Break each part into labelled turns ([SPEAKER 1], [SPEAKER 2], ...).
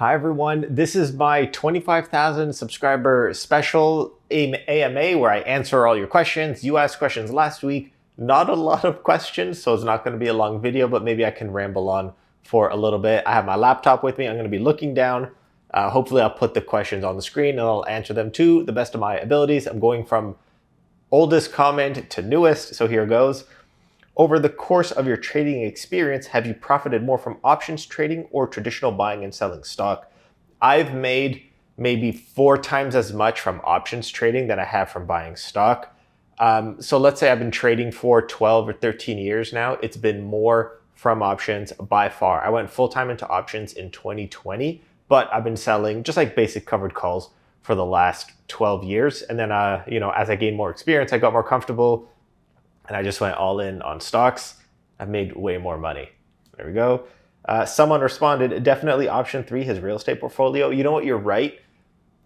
[SPEAKER 1] Hi everyone, this is my 25,000 subscriber special AMA where I answer all your questions. You asked questions last week, not a lot of questions, so it's not going to be a long video, but maybe I can ramble on for a little bit. I have my laptop with me, I'm going to be looking down. Hopefully I'll put the questions on the screen and I'll answer them to the best of my abilities. I'm going from oldest comment to newest, so here goes. Over the course of your trading experience, have you profited more from options trading or traditional buying and selling stock? I've made maybe 4 times as much from options trading than I have from buying stock. So let's say I've been trading for 12 or 13 years now. It's been more from options by far. I went full-time into options in 2020, but I've been selling just like basic covered calls for the last 12 years. And then, as I gained more experience, I got more comfortable and I just went all in on stocks. I've made way more money. There we go. Someone responded, definitely option 3, his real estate portfolio. You know what, you're right.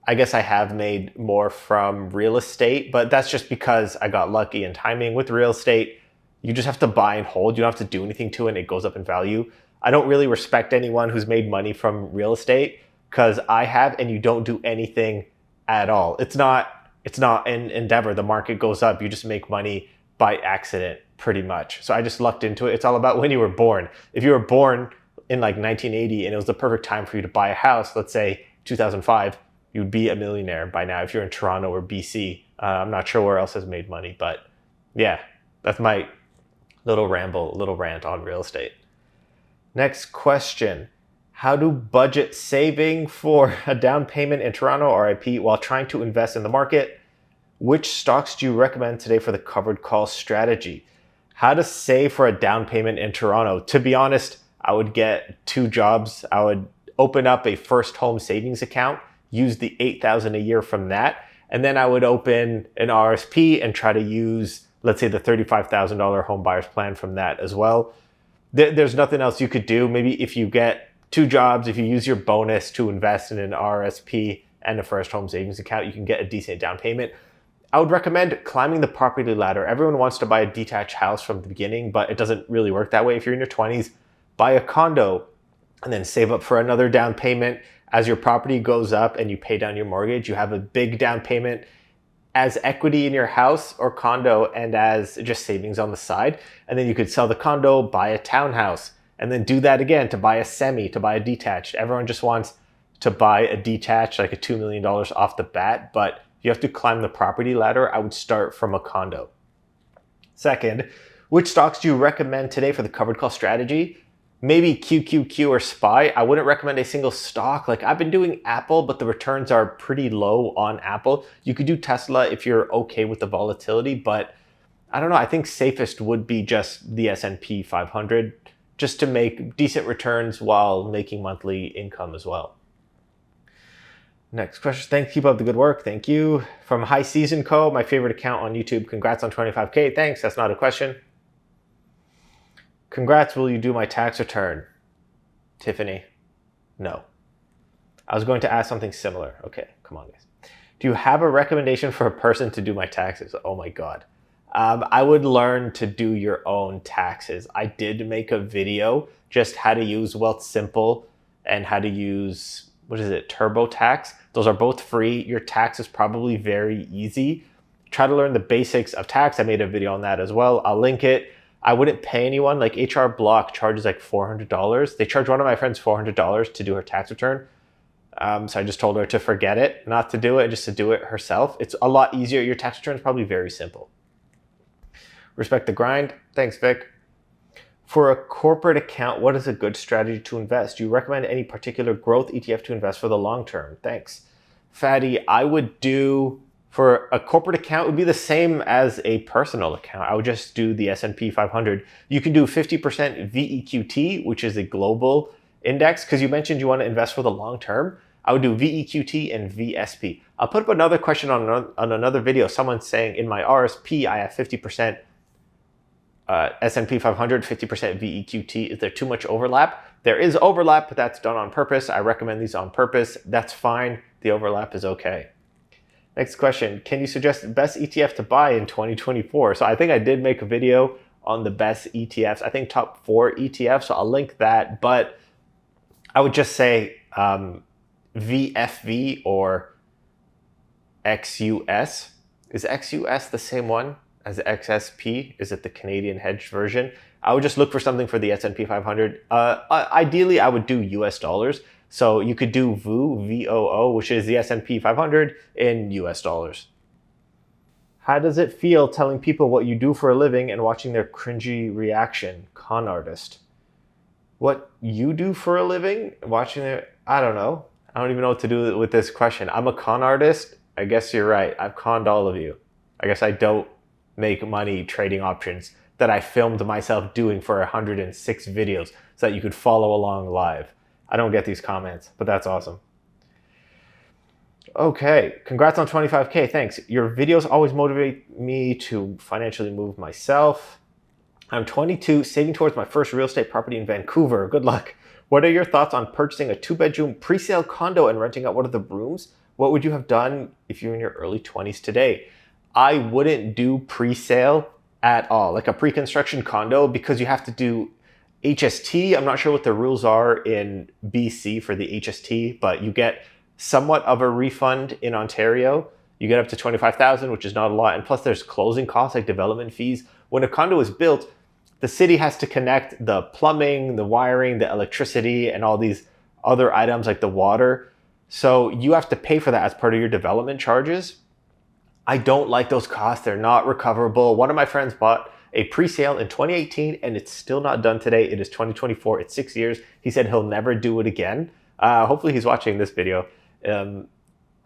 [SPEAKER 1] I guess I have made more from real estate, but that's just because I got lucky in timing with real estate. You just have to buy and hold. You don't have to do anything to it and it goes up in value. I don't really respect anyone who's made money from real estate because I have, and you don't do anything at all. It's not an endeavor. The market goes up. You just make money by accident, pretty much. So I just lucked into it. It's all about when you were born. If you were born in like 1980 and it was the perfect time for you to buy a house, let's say 2005, you'd be a millionaire by now if you're in Toronto or BC. I'm not sure where else has made money, but yeah, that's my little rant on real estate. Next question. How to budget saving for a down payment in Toronto, RIP, while trying to invest in the market? Which stocks do you recommend today for the covered call strategy? How to save for a down payment in Toronto. To be honest, I would get 2 jobs. I would open up a first home savings account, use the $8,000 a year from that, and then I would open an RSP and try to use, let's say, the $35,000 home buyer's plan from that as well. There's nothing else you could do. Maybe if you get 2 jobs, if you use your bonus to invest in an RSP and a first home savings account, you can get a decent down payment. I would recommend climbing the property ladder. Everyone wants to buy a detached house from the beginning, but it doesn't really work that way. If you're in your 20s, buy a condo and then save up for another down payment. As your property goes up and you pay down your mortgage, you have a big down payment as equity in your house or condo and as just savings on the side. And then you could sell the condo, buy a townhouse, and then do that again to buy a semi, to buy a detached. Everyone just wants to buy a detached, like a $2 million off the bat, but you have to climb the property ladder. I would start from a condo. Second, which stocks do you recommend today for the covered call strategy? Maybe QQQ or SPY. I wouldn't recommend a single stock. Like I've been doing Apple, but the returns are pretty low on Apple. You could do Tesla if you're okay with the volatility, but I don't know. I think safest would be just the S&P 500 just to make decent returns while making monthly income as well. Next question. Thanks. Keep up the good work. Thank you. From High Season Co., my favorite account on YouTube. Congrats on 25K. Thanks. That's not a question. Congrats. Will you do my tax return? Tiffany. No. I was going to ask something similar. Okay. Come on, guys. Do you have a recommendation for a person to do my taxes? Oh my God. I would learn to do your own taxes. I did make a video just how to use Wealth Simple and how to use, TurboTax. Those are both free. Your tax is probably very easy. Try to learn the basics of tax. I made a video on that as well. I'll link it. I wouldn't pay anyone. Like HR Block charges like $400. They charged one of my friends $400 to do her tax return. So I just told her to forget it, not to do it, just to do it herself. It's a lot easier. Your tax return is probably very simple. Respect the grind. Thanks, Vic. For a corporate account, what is a good strategy to invest? Do you recommend any particular growth ETF to invest for the long term? Thanks. Fatty, I would do, for a corporate account, it would be the same as a personal account. I would just do the S&P 500. You can do 50% VEQT, which is a global index, because you mentioned you want to invest for the long term. I would do VEQT and VSP. I'll put up another question on another video. Someone's saying in my RSP, I have 50% S&P 500, 50% VEQT. Is there too much overlap? There is overlap, but that's done on purpose. I recommend these on purpose. That's fine. The overlap is okay. Next question. Can you suggest best ETF to buy in 2024? So I think I did make a video on the best ETFs. I think top 4 ETFs. So I'll link that. But I would just say VFV or XUS. Is XUS the same one as XSP? Is it the Canadian hedged version? I would just look for something for the S&P 500. Ideally, I would do US dollars. So you could do VOO, VOO, which is the S&P 500 in US dollars. How does it feel telling people what you do for a living and watching their cringy reaction? Con artist. What you do for a living? Watching their, I don't know. I don't even know what to do with this question. I'm a con artist. I guess you're right. I've conned all of you. I guess I don't make money trading options that I filmed myself doing for 106 videos so that you could follow along live. I don't get these comments, but that's awesome. Okay, congrats on 25K, thanks. Your videos always motivate me to financially move myself. I'm 22, saving towards my first real estate property in Vancouver. Good luck. What are your thoughts on purchasing a 2-bedroom pre-sale condo and renting out one of the rooms? What would you have done if you're in your early 20s today? I wouldn't do pre-sale at all, like a pre-construction condo, because you have to do HST. I'm not sure what the rules are in BC for the HST, but you get somewhat of a refund in Ontario. You get up to $25,000, which is not a lot. And plus there's closing costs like development fees. When a condo is built, the city has to connect the plumbing, the wiring, the electricity, and all these other items like the water. So you have to pay for that as part of your development charges. I don't like those costs. They're not recoverable. One of my friends bought a pre-sale in 2018 and it's still not done today. It is 2024. It's 6 years. He said he'll never do it again. Hopefully he's watching this video.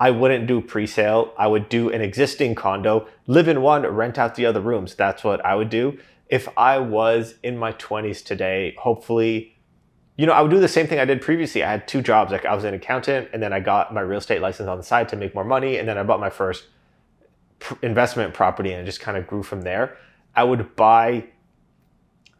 [SPEAKER 1] I wouldn't do pre-sale. I would do an existing condo, live in one, rent out the other rooms. That's what I would do. If I was in my 20s today, hopefully, I would do the same thing I did previously. I had 2 jobs. Like I was an accountant and then I got my real estate license on the side to make more money. And then I bought my first investment property and it just kind of grew from there. I would buy,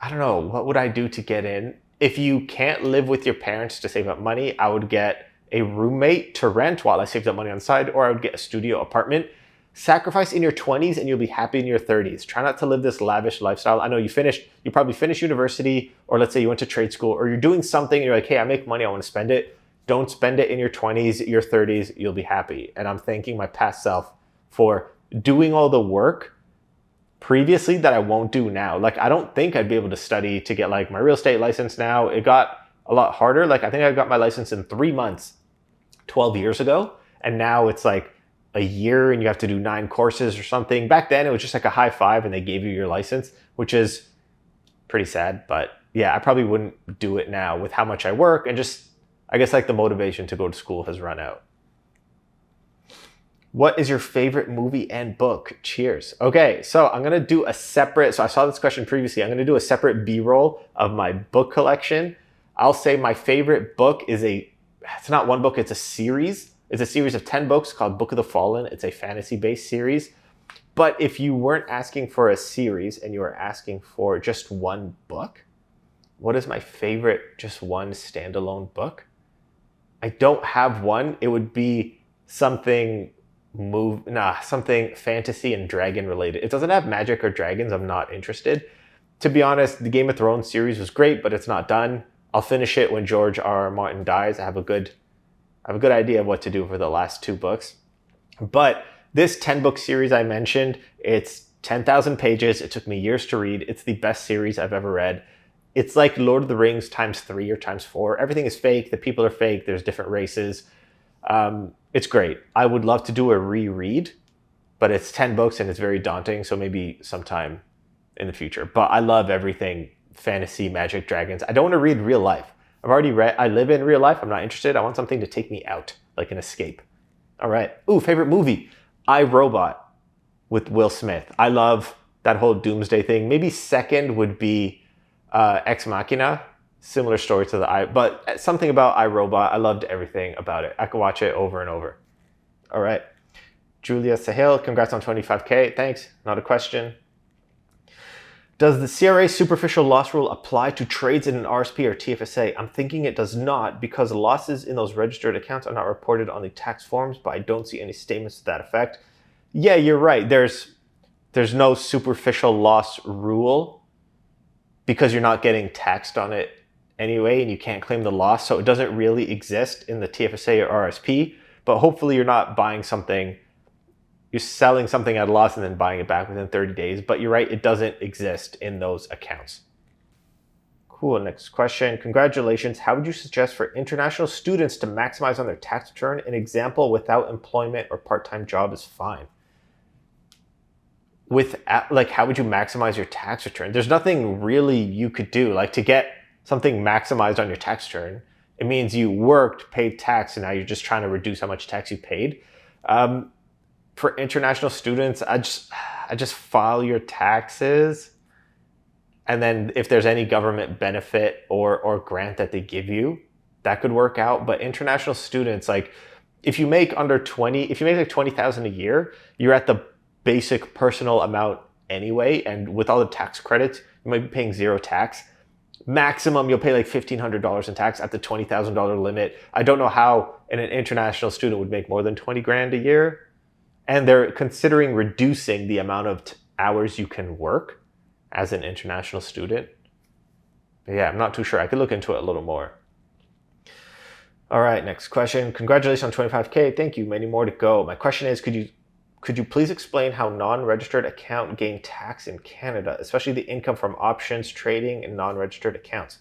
[SPEAKER 1] I don't know, what would I do to get in? If you can't live with your parents to save up money, I would get a roommate to rent while I saved up money on the side, or I would get a studio apartment. Sacrifice in your 20s and you'll be happy in your 30s. Try not to live this lavish lifestyle. I know you probably finished university, or let's say you went to trade school, or you're doing something and you're like, hey, I make money, I want to spend it. Don't spend it in your 20s, your 30s, you'll be happy. And I'm thanking my past self for doing all the work previously that I won't do now. Like, I don't think I'd be able to study to get like my real estate license now. It got a lot harder. Like, I think I got my license in 3 months 12 years ago. And now it's like a year and you have to do 9 courses or something. Back then it was just like a high five and they gave you your license, which is pretty sad. But yeah, I probably wouldn't do it now with how much I work, and just, I guess, like the motivation to go to school has run out. What is your favorite movie and book? Cheers. Okay, so I'm going to do a separate, so I saw this question previously. I'm going to do a separate B-roll of my book collection. I'll say my favorite book is it's not one book, it's a series. It's a series of 10 books called Book of the Fallen. It's a fantasy-based series. But if you weren't asking for a series and you were asking for just one book, what is my favorite just one standalone book? I don't have one. It would be something fantasy and dragon related. It doesn't have magic or dragons. I'm not interested. To be honest, the Game of Thrones series was great, but it's not done. I'll finish it when George R.R. Martin dies. I have a good idea of what to do for the last 2 books. But this 10-book series I mentioned, it's 10,000 pages. It took me years to read. It's the best series I've ever read. It's like Lord of the Rings times 3 or times 4. Everything is fake. The people are fake. There's different races. It's great. I would love to do a reread, but it's 10 books and it's very daunting. So maybe sometime in the future. But I love everything fantasy, magic, dragons. I don't want to read real life. I live in real life. I'm not interested. I want something to take me out, like an escape. All right. Ooh, favorite movie. I, Robot with Will Smith. I love that whole doomsday thing. Maybe second would be Ex Machina. Similar story to but something about I, Robot. I loved everything about it. I could watch it over and over. All right. Julia Sahil, congrats on 25K. Thanks. Not a question. Does the CRA superficial loss rule apply to trades in an RSP or TFSA? I'm thinking it does not, because losses in those registered accounts are not reported on the tax forms, but I don't see any statements to that effect. Yeah, you're right. There's no superficial loss rule because you're not getting taxed on it anyway, and you can't claim the loss. So it doesn't really exist in the TFSA or RSP, but hopefully you're not buying something, you're selling something at a loss and then buying it back within 30 days. But you're right, it doesn't exist in those accounts. Cool, next question. Congratulations. How would you suggest for international students to maximize on their tax return? An example, without employment or part-time job is fine. How would you maximize your tax return? There's nothing really you could do. Like, to get something maximized on your tax return, it means you worked, paid tax, and now you're just trying to reduce how much tax you paid. For international students, I just file your taxes. And then if there's any government benefit or grant that they give you, that could work out. But international students, like, if you make like 20,000 a year, you're at the basic personal amount anyway. And with all the tax credits, you might be paying zero tax. Maximum, you'll pay like $1,500 in tax at the $20,000 limit. I don't know how an international student would make more than 20 grand a year. And they're considering reducing the amount of hours you can work as an international student. But yeah, I'm not too sure. I could look into it a little more. All right, next question. Congratulations on 25K. Thank you. Many more to go. My question is, could you please explain how non-registered account gain tax in Canada, especially the income from options, trading, and non-registered accounts?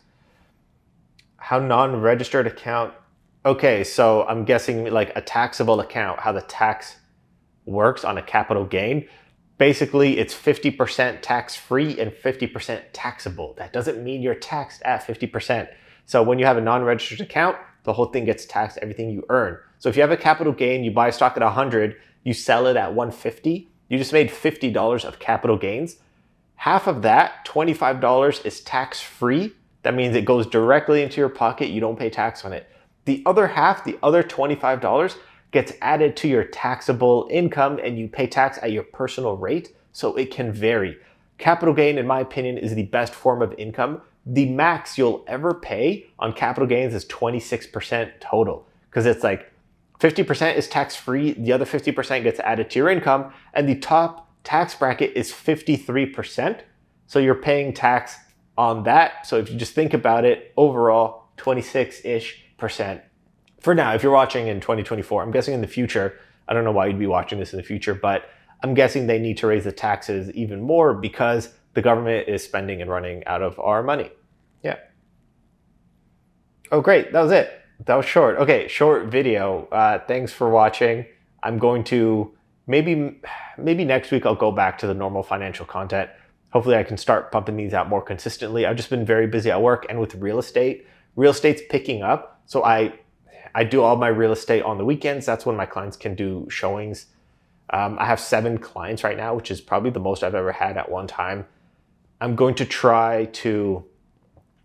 [SPEAKER 1] How non-registered account? Okay, so I'm guessing like a taxable account, how the tax works on a capital gain. Basically, it's 50% tax-free and 50% taxable. That doesn't mean you're taxed at 50%. So when you have a non-registered account, the whole thing gets taxed, everything you earn. So if you have a capital gain, you buy a stock at 100, you sell it at 150, you just made $50 of capital gains. Half of that, $25, is tax-free. That means it goes directly into your pocket. You don't pay tax on it. The other half, the other $25, gets added to your taxable income, and you pay tax at your personal rate, so it can vary. Capital gain, in my opinion, is the best form of income. The max you'll ever pay on capital gains is 26% total, because it's like 50% is tax-free, the other 50% gets added to your income, and the top tax bracket is 53%, so you're paying tax on that. So if you just think about it, overall, 26-ish%. For now, if you're watching in 2024, I'm guessing in the future, I don't know why you'd be watching this in the future, but I'm guessing they need to raise the taxes even more because the government is spending and running out of our money. Yeah. Oh, great. That was it. That was short. Okay, short video. Thanks for watching. I'm going to, maybe next week I'll go back to the normal financial content. Hopefully I can start pumping these out more consistently. I've just been very busy at work and with real estate. Real estate's picking up, so I do all my real estate on the weekends. That's when my clients can do showings. I have 7 clients right now, which is probably the most I've ever had at one time. I'm going to try to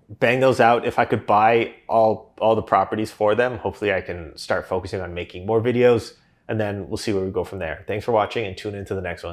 [SPEAKER 1] bang those out. If I could buy all the properties for them, hopefully I can start focusing on making more videos, and then we'll see where we go from there. Thanks for watching, and tune into the next one.